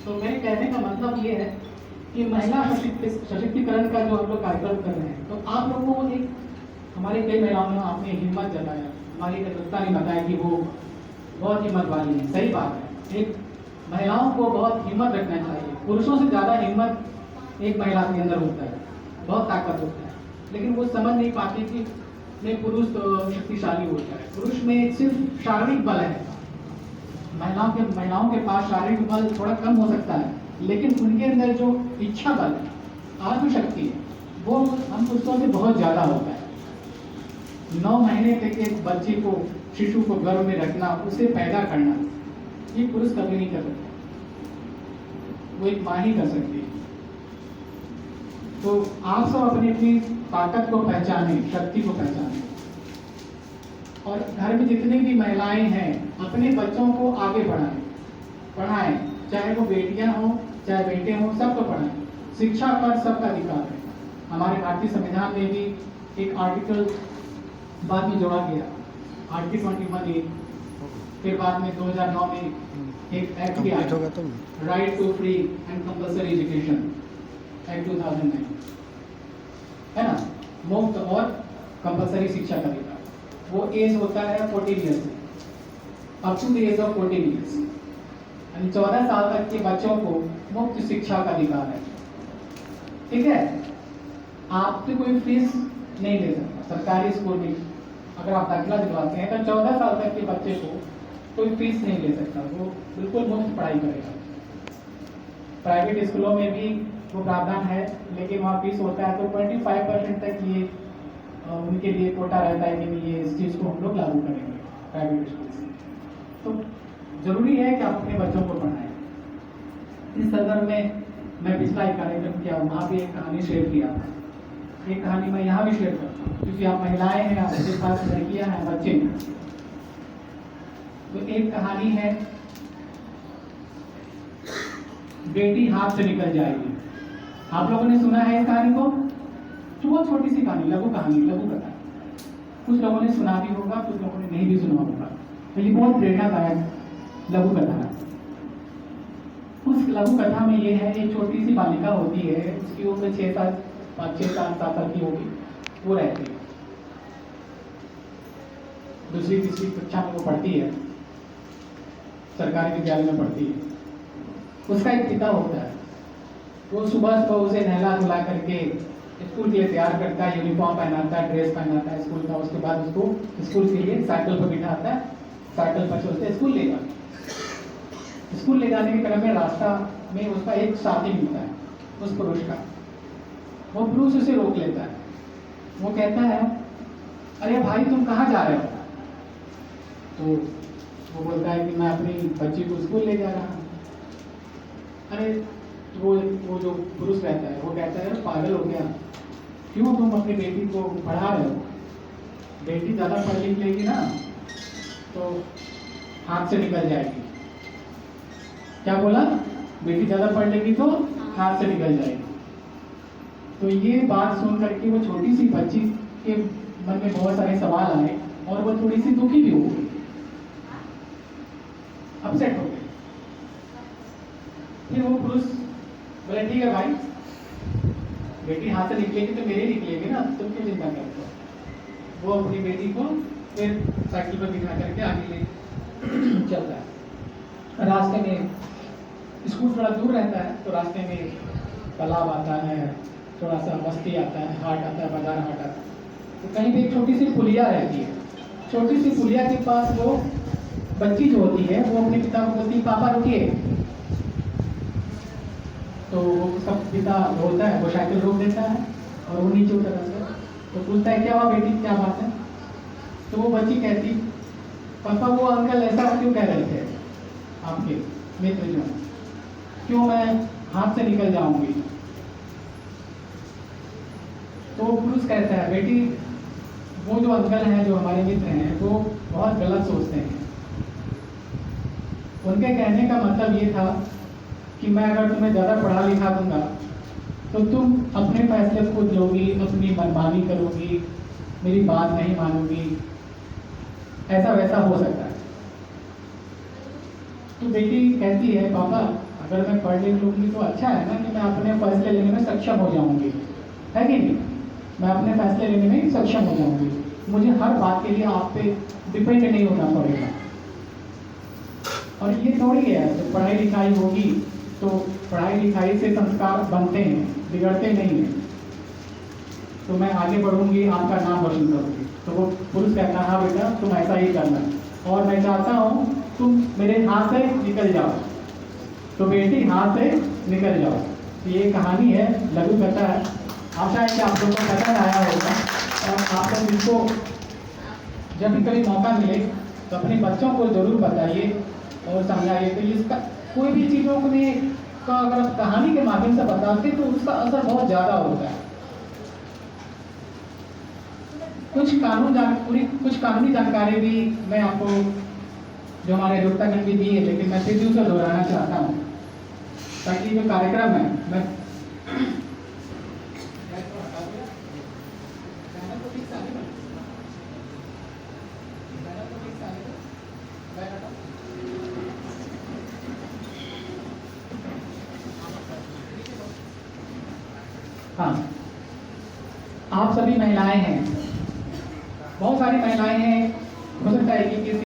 तो मेरे कहने का मतलब ये है कि महिला सशक्तिकरण का जो हम लोग कार्यक्रम कर रहे हैं, तो आप लोगों को एक हमारे कई महिलाओं ने आपने हिम्मत जताया, हमारी एक दत्ता ने बताया कि वो बहुत हिम्मत वाली है। सही बात है, एक महिलाओं को बहुत हिम्मत रखना चाहिए। पुरुषों से ज़्यादा हिम्मत एक महिला के अंदर होता है, बहुत ताकत होता है, लेकिन वो समझ नहीं पाती कि नहीं पुरुष तो शक्तिशाली होता है। पुरुष में सिर्फ शारीरिक बल है, महिलाओं के पास शारीरिक बल थोड़ा कम हो सकता है, लेकिन उनके अंदर जो इच्छा बल है, आत्मशक्ति है, वो हम पुरुषों से बहुत ज़्यादा होता है। 9 महीने तक एक बच्चे को, शिशु को गर्भ में रखना, उसे पैदा करना, ये पुरुष कभी नहीं कर सकते, वो एक माँ ही कर सकती है। तो आप सब अपनी अपनी ताकत को पहचानें, शक्ति को पहचानें, और घर में जितनी भी महिलाएं हैं अपने बच्चों को आगे पढ़ाएं, चाहे वो बेटियां हों चाहे बेटे हों, सबको पढ़ाएं। शिक्षा पर सबका अधिकार है। हमारे भारतीय संविधान में भी एक आर्टिकल बाद में जोड़ा गया, आर्टिकल 21A, फिर बाद में 2009 में एक एक्ट भी आया, right to free and compulsory education act 2009, है ना, मुफ्त और कंपल्सरी शिक्षा का अधिकार। वो एज होता है 14 years, up to the age of 14 years, यानी 14 साल तक के बच्चों को मुफ्त शिक्षा का अधिकार है। ठीक है, आपसे कोई फीस नहीं ले सकता। सरकारी स्कूल में अगर आप दाखिला दिलवाते हैं तो 14 साल तक के बच्चे को कोई फीस नहीं ले सकता, वो बिल्कुल मुफ्त पढ़ाई करेगा। प्राइवेट स्कूलों में भी वो प्रावधान है, लेकिन वहाँ फीस होता है, तो 25% तक ये उनके लिए कोटा रहता है कि ये इस चीज़ को हम लोग लागू करेंगे प्राइवेट स्कूल से। तो जरूरी है कि आप अपने बच्चों को पढ़ाएं। इस संदर्भ में मैं पिछला एक कार्यक्रम किया, वहाँ भी एक कहानी शेयर किया था। एक कहानी मैं यहाँ भी शेयर करता हूँ, क्योंकि आप महिलाएं हैं, आपके पास लड़कियाँ हैं, बच्चे हैं। तो एक कहानी है, बेटी हाथ से निकल जाएगी। आप लोगों ने सुना है इस कहानी को? तो बहुत छोटी सी कहानी, लघु कथा। कुछ लोगों ने सुना भी होगा, कुछ लोगों ने नहीं भी सुना होगा। तो ये बहुत प्रेरणादायक लघु कथा है। उस लघु कथा में ये है, एक छोटी सी बालिका होती है, उसकी उम्र 6-7 साल की होगी, वो रहती है, दूसरी तीसरी कक्षा में वो पढ़ती है, सरकारी विद्यालय में पढ़ती है। उसका एक पिता होता है, वो सुबह उसे नहला धुला करके स्कूल के लिए तैयार करता है, यूनिफॉर्म पहनाता है, ड्रेस पहनाता है स्कूल का। उसके बाद उसको स्कूल के लिए साइकिल पर बिठाता है, साइकिल पर चलते स्कूल ले जाता है। स्कूल ले जाने के क्रम में रास्ता में उसका एक साथी मिलता है, उस पुरुष का। वो पुरुष उसे रोक लेता है, वो कहता है, अरे भाई तुम कहाँ जा रहे हो? तो वो बोलता है कि मैं अपनी बच्ची को स्कूल ले जा रहा हूँ। अरे तो वो जो पुरुष रहता है वो कहता है, पागल हो गया, क्यों तुम अपनी बेटी को पढ़ा रहे हो? बेटी ज़्यादा पढ़ लिख लेगी ना तो हाथ से निकल जाएगी। क्या बोला? बेटी ज़्यादा पढ़ लेगी तो हाथ से निकल जाएगी। तो ये बात सुन करके वो छोटी सी बच्ची के मन में बहुत सारे सवाल आए, और वो थोड़ी सी दुखी भी हो गई, अपसेट हो गई। फिर वो पुरुष बोले, ठीक है भाई, बेटी हाथ से निकलेगी तो मेरी निकलेगी ना, तुम क्यों चिंता करते हो? वो अपनी बेटी को फिर साइकिल पर बिठा करके आगे ले चलता है। रास्ते में स्कूल थोड़ा दूर रहता है, तो रास्ते में तालाब आता है, थोड़ा सा बस्ती आता है, हाट आता है, बाजार हाट आता है। तो कहीं भी एक छोटी सी पुलिया रहती है। छोटी सी पुलिया के पास वो बच्ची जो होती है वो अपने पिता को बोलती है, पापा रुकिए। तो वो उसका पिता बोलता है, वो साइकिल रोक देता है और वो नीचे उतर आता है। तो पूछता है, क्या हुआ बेटी, क्या बात है? तो वो बच्ची कहती, पापा वो अंकल ऐसा क्यों कह रहे थे आपके मित्र जो, क्यों मैं हाथ से निकल जाऊंगी? तो वो पुरुष कहता है, बेटी वो जो अंकल हैं, जो हमारे मित्र हैं, वो बहुत गलत सोचते हैं। उनके कहने का मतलब ये था कि मैं अगर तुम्हें ज़्यादा पढ़ा लिखा दूंगा तो तुम अपने फैसले खुद लोगी, अपनी मनमानी करोगी, मेरी बात नहीं मानोगी, ऐसा वैसा हो सकता है। तो बेटी कहती है पापा अगर मैं पढ़ लिख लूँगी तो अच्छा है ना कि मैं अपने फैसले लेने में सक्षम हो जाऊँगी, है कि नहीं? मैं अपने फैसले लेने में सक्षम हो जाऊँगी, मुझे हर बात के लिए आप पे डिपेंड नहीं होना पड़ेगा। और ये थोड़ी है जब पढ़ाई लिखाई होगी तो पढ़ाई लिखाई से संस्कार बनते हैं, बिगड़ते नहीं हैं। तो मैं आगे बढ़ूंगी, आपका नाम रोशन करूंगी। तो वो पुरुष कहता है हाँ बेटा तुम ऐसा ही करना, और मैं चाहता हूँ तुम मेरे हाथ से निकल जाओ। तो बेटी हाथ से निकल जाओ। तो ये कहानी है, लघु कथा है। आशा है कि आप लोगों को पसंद आया होगा, और आप लोग इसको जब भी कभी मौका मिले तो अपने बच्चों को जरूर बताइए और समझाइए। तो इसका कोई भी चीज़ों में का अगर आप कहानी के माध्यम से बताते तो उसका असर बहुत ज़्यादा होता है। कुछ कानूनी जानकारी भी मैं आपको जो हमारे अधिवक्तागण भी दी है, लेकिन मैं फिर भी उसे दोहराना चाहता हूँ ताकि जो कार्यक्रम है मैं हाँ, आप सभी महिलाएं हैं, बहुत सारी महिलाएं हैं, हो सकता है कि किसी